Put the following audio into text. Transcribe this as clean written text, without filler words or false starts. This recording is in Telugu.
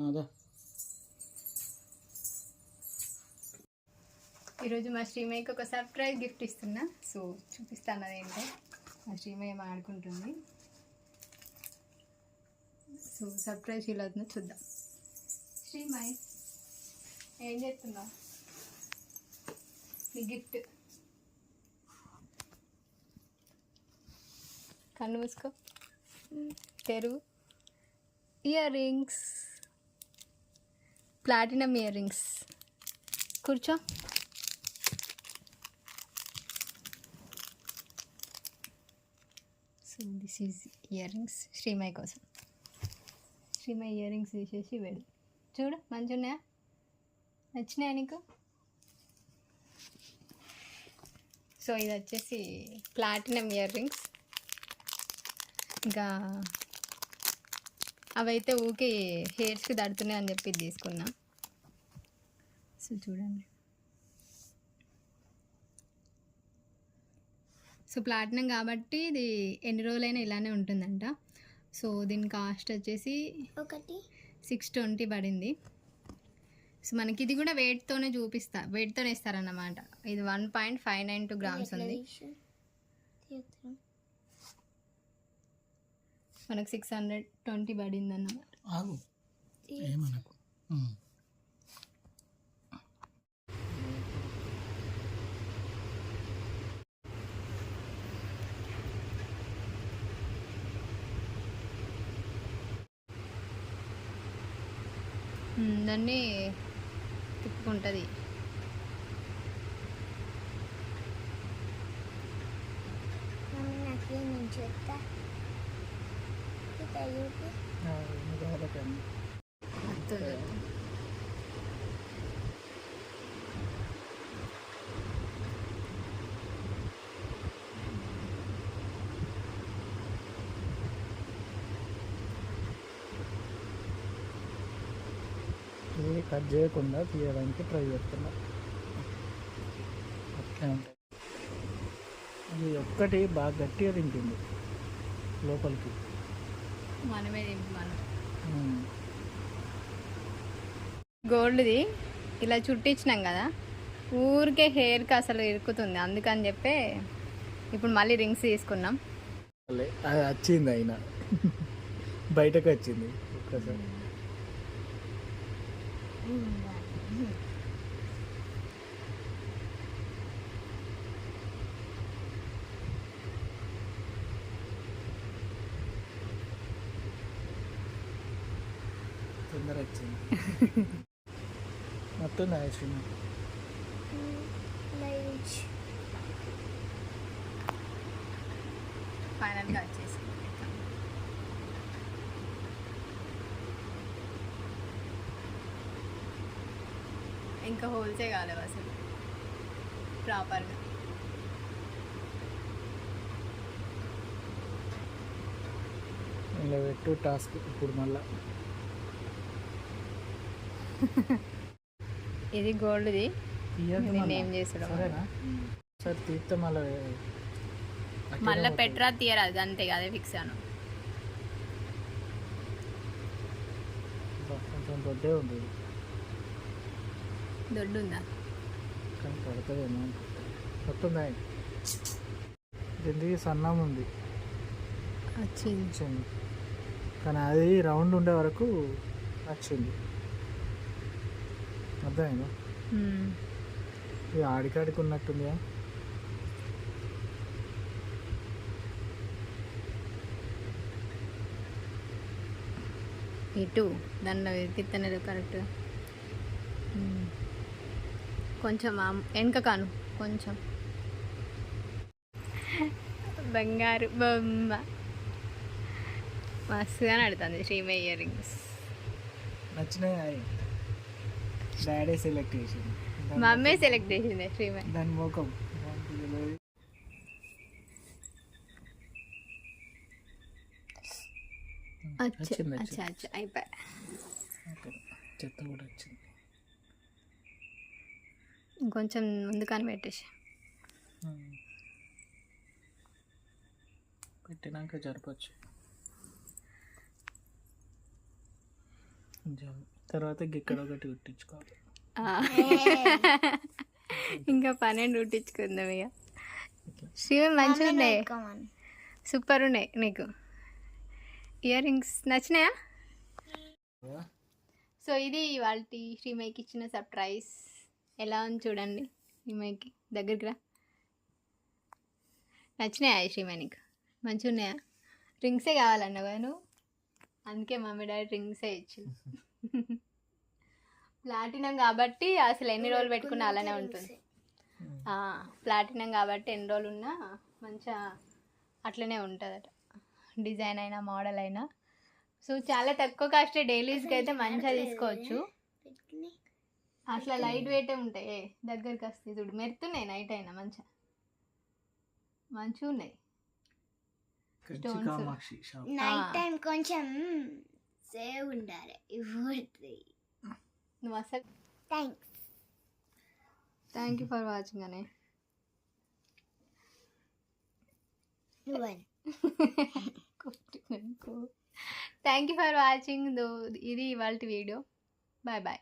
అదే ఈరోజు మా శ్రీమయ్యకి ఒక సర్ప్రైజ్ గిఫ్ట్ ఇస్తున్నా. సో చూపిస్తాను అదేంటో. మా శ్రీమయ్య ఆడుకుంటుంది. సో సర్ప్రైజ్ ఇలా అవుతుందో చూద్దాం. శ్రీమయ్య ఏం చేస్తున్నావు? నీ గిఫ్ట్. కన్ను మూసుకో, తెరువు. Ear rings, platinum ear rings. కూర్చో. So this is ear rings Srimayya కోసం. శ్రీమయ్య ఇయర్ రింగ్స్ తీసేసి వేడు. చూడు మంచిగా ఉన్నాయా? నచ్చినాయా నీకు? సో ఇది వచ్చేసి ప్లాటినం ఇయర్ రింగ్స్. ఇంకా అవైతే ఊకే హెయిర్స్కి దడుతున్నాయి అని చెప్పి తీసుకున్నా. సో చూడండి. సో ప్లాటినం కాబట్టి ఇది ఎన్ని రోజులైనా ఇలానే ఉంటుందంట. సో దీని కాస్ట్ వచ్చేసి 620 పడింది. సో మనకి ఇది కూడా వెయిట్తోనే వెయిట్తోనే ఇస్తారన్నమాట. ఇది 1.592 గ్రామ్స్ ఉంది. మనకు 620 పడింది అన్నమాట. దాన్ని తిప్పుకుంటుంది. ఇది కట్ చేయకుండా తీయడానికి ట్రై చేస్తున్నా. ఓకే, అది ఒక్కటి బాగా గట్టిగా తింటుంది లోపలికి. మనమే గోల్డ్ది ఇలా చుట్టించినాం కదా, ఊరికే హెయిర్కి అసలు ఇరుకుతుంది. అందుకని చెప్పి ఇప్పుడు మళ్ళీ రింగ్స్ తీసుకున్నాం. అది వచ్చింది, అయినా బయటకు వచ్చింది ఒక్కసారి. తొందర వచ్చింది మొత్తం నాయశ్రీ. ఫైనల్గా వచ్చేసి ఇంకా హోల్సే కాలేవు అసలు ప్రాపర్గా. ఇలా పెట్టు టాస్క్ ఇప్పుడు మళ్ళా. ఇది గోల్డ్ది, ఏం చేసాడు సార్ తీస్తే మళ్ళీ పెట్టరా తీయరాదు, అంతే అదే ఫిక్స్ అను. కొంచెం దొడ్డే ఉంది. దొడ్డు ఉందా? కానీ పడుతుందేమో వస్తుందా. దీనికి సన్నం ఉంది వచ్చింది, కానీ అది రౌండ్ ఉండే వరకు వచ్చింది. అర్థమైందా? ఇది ఆడికాడికి ఉన్నట్టుందిగా. ఇటు దానిలో ఎక్కిత్తనేది కరెక్ట్. కొంచెం వెనక కాను, కొంచెం బంగారు బొమ్మ మస్తుగా నడుతుంది శ్రీమయ్య ఇయర్ రింగ్స్. నచ్చినాయి. డాడీ సెలెక్ట్ చేసింది, మమ్మీ సెలెక్ట్ చేసింది శ్రీమయ్య. దాని ముఖం అయిపోయి చెత్త కూడా వచ్చింది. ఇంకొంచెం ముందుకని పెట్టేసి పెట్టినాక జరపచ్చు. నిజం. తర్వాత ఇక్కడ ఒకటి కుట్టించుకోవాలి. ఇంకా 12 కుట్టించుకుందాం ఇక. శివ మంచిగా ఉన్నాయి, సూపర్ ఉన్నాయి. నీకు ఇయర్ రింగ్స్ నచ్చినాయా? సో ఇది వాళ్ళ శ్రీమయ్యకి ఇచ్చిన సర్ప్రైజ్. ఎలా ఉంది చూడండి. శ్రీమయ్యకి దగ్గరికి రా. నచ్చినాయా శ్రీమయ్య నీకు? మంచిగా ఉన్నాయా? రింగ్సే కావాలన్నా కదా నువ్వు, అందుకే మమ్మీ డాడీ రింగ్సే ఇచ్చింది. ప్లాటినం కాబట్టి అసలు ఎన్ని రోజులు పెట్టుకున్నా అలానే ఉంటుంది. ప్లాటినం కాబట్టి ఎన్ని రోజులు ఉన్నా మంచిగా అట్లనే ఉంటుందట, డిజైన్ అయినా మోడల్ అయినా. సో చాలా తక్కువ కాస్ట్, డైలీస్కి అయితే మంచిగా తీసుకోవచ్చు. అట్లా లైట్ వెయిటే ఉంటాయి, దగ్గరికి వస్తాయి చూడు, మెరుతున్నాయి. నైట్ అయినా మంచిగా ఉన్నాయి స్టోన్స్. నైట్ టైం కొంచెం సేవ్ ఉండాలి. నువ్వు అసలు థ్యాంక్ యూ ఫర్ వాచింగ్ అనే. Thank you for watching. ఇది ఇవాళ వీడియో. Bye bye.